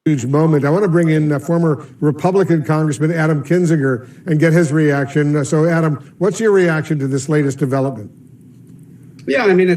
Huge moment. I want to bring in former Republican Congressman Adam Kinzinger and get his reaction. So, Adam, what's your reaction to this latest development? Yeah, I mean,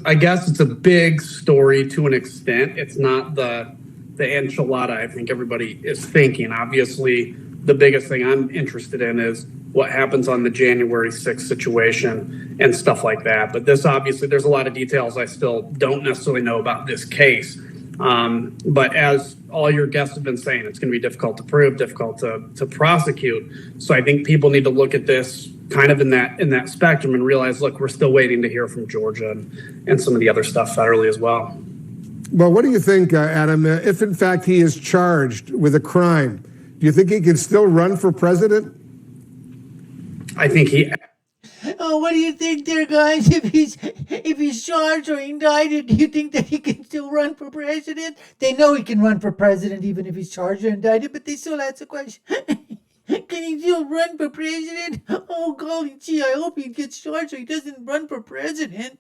I guess it's a big story to an extent. It's not the enchilada I think everybody is thinking. Obviously, the biggest thing I'm interested in is what happens on the January 6th situation and stuff like that. But this, obviously, there's a lot of details I still don't necessarily know about this case. But as all your guests have been saying, it's going to be difficult to prove, difficult to prosecute. So I think people need to look at this kind of in that spectrum and realize, look, we're still waiting to hear from Georgia and some of the other stuff federally as well. Well, what do you think, Adam, if in fact he is charged with a crime, do you think he can still run for president? I think he... Oh, what do you think there, guys? If he's charged or indicted, do you think that he can still run for president? They know he can run for president even if he's charged or indicted, but they still ask the question, can he still run for president? Oh, golly gee, I hope he gets charged so he doesn't run for president.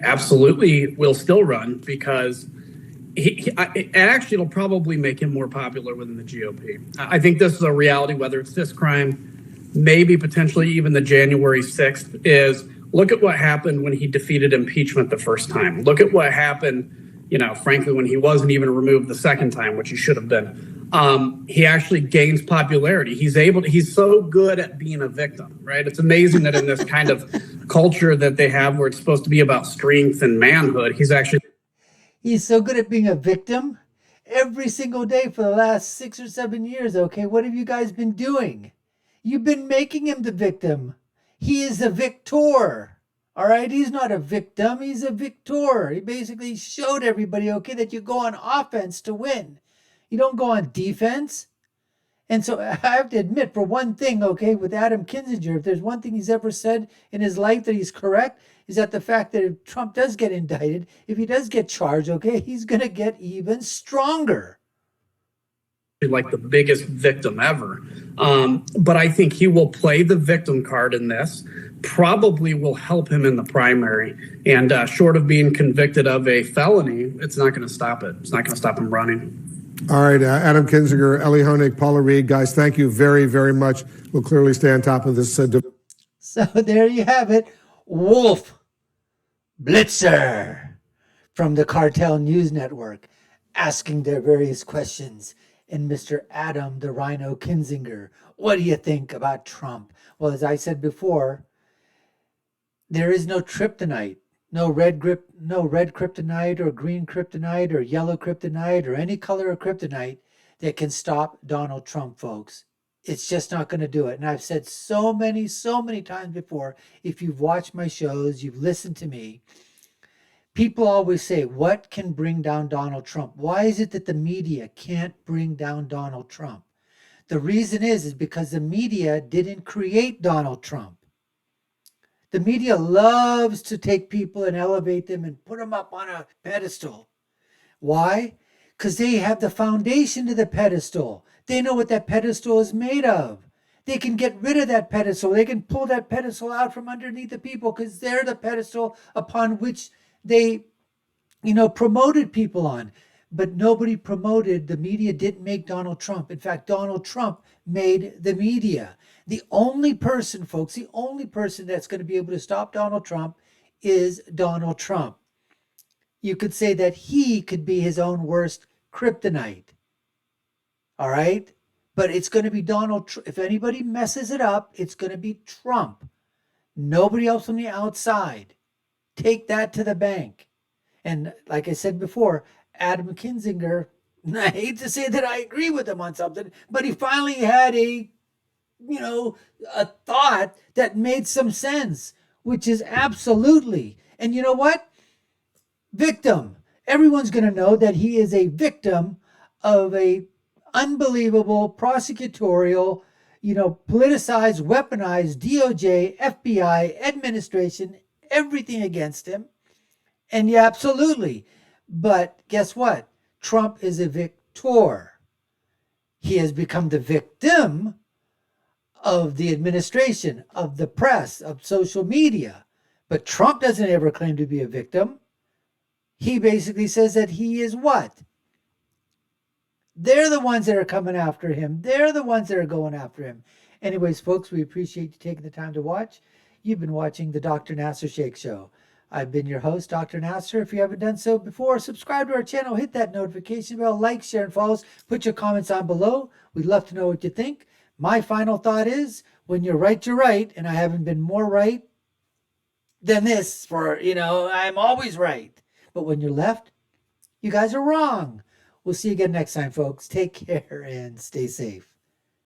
Absolutely will still run because actually it'll probably make him more popular within the GOP. I think this is a reality, whether it's this crime, maybe potentially even the January 6th, is look at what happened when he defeated impeachment the first time. Look at what happened, frankly, when he wasn't even removed the second time, which he should have been. He actually gains popularity. He's so good at being a victim, right? It's amazing that in this kind of culture that they have where it's supposed to be about strength and manhood, he's so good at being a victim every single day for the last 6 or 7 years. Okay, what have you guys been doing? You've been making him the victim. He is a victor. All right? He's not a victim. He's a victor. He basically showed everybody, okay, that you go on offense to win. You don't go on defense. And so I have to admit, for one thing, okay, with Adam Kinzinger, if there's one thing he's ever said in his life that he's correct, is that the fact that if Trump does get indicted, if he does get charged, okay, he's going to get even stronger. Like the biggest victim ever. But I think he will play the victim card in this, probably will help him in the primary. And short of being convicted of a felony, it's not going to stop it. It's not going to stop him running. All right, Adam Kinzinger, Ellie Honig, Paula Reed, guys, thank you very, very much. We'll clearly stay on top of this. So there you have it. Wolf Blitzer from the Cartel News Network asking their various questions. And Mr. Adam the Rhino Kinzinger, what do you think about Trump? Well, as I said before, there is no kryptonite, no red kryptonite or green kryptonite or yellow kryptonite or any color of kryptonite that can stop Donald Trump, folks. It's just not going to do it. And I've said so many times before, if you've watched my shows, you've listened to me, people always say, what can bring down Donald Trump? Why is it that the media can't bring down Donald Trump? The reason is because the media didn't create Donald Trump. The media loves to take people and elevate them and put them up on a pedestal. Why? Because they have the foundation to the pedestal. They know what that pedestal is made of. They can get rid of that pedestal. They can pull that pedestal out from underneath the people because they're the pedestal upon which they, promoted people on. But nobody promoted, the media didn't make Donald Trump. In fact, Donald Trump made the media. The only person, folks, the only person that's going to be able to stop Donald Trump is Donald Trump. You could say that he could be his own worst kryptonite. All right? But it's going to be Donald Trump. If anybody messes it up, it's going to be Trump. Nobody else on the outside. Take that to the bank. And like I said before, Adam Kinzinger, I hate to say that I agree with him on something, but he finally had a thought that made some sense, which is absolutely. And you know what? Victim. Everyone's going to know that he is a victim of a unbelievable prosecutorial, politicized, weaponized DOJ, FBI, administration, everything against him. And yeah, absolutely. But guess what? Trump is a victor. He has become the victim of the administration, of the press, of social media. But Trump doesn't ever claim to be a victim. He basically says that he is what? They're the ones that are coming after him. They're the ones that are going after him. Anyways, folks, we appreciate you taking the time to watch. You've been watching the Dr. Nasir Shaikh Show. I've been your host, Dr. Nasir. If you haven't done so before, subscribe to our channel, hit that notification bell, like, share, and follow us. Put your comments on below. We'd love to know what you think. My final thought is, when you're right, and I haven't been more right than this I'm always right. But when you're left, you guys are wrong. We'll see you again next time, folks. Take care and stay safe.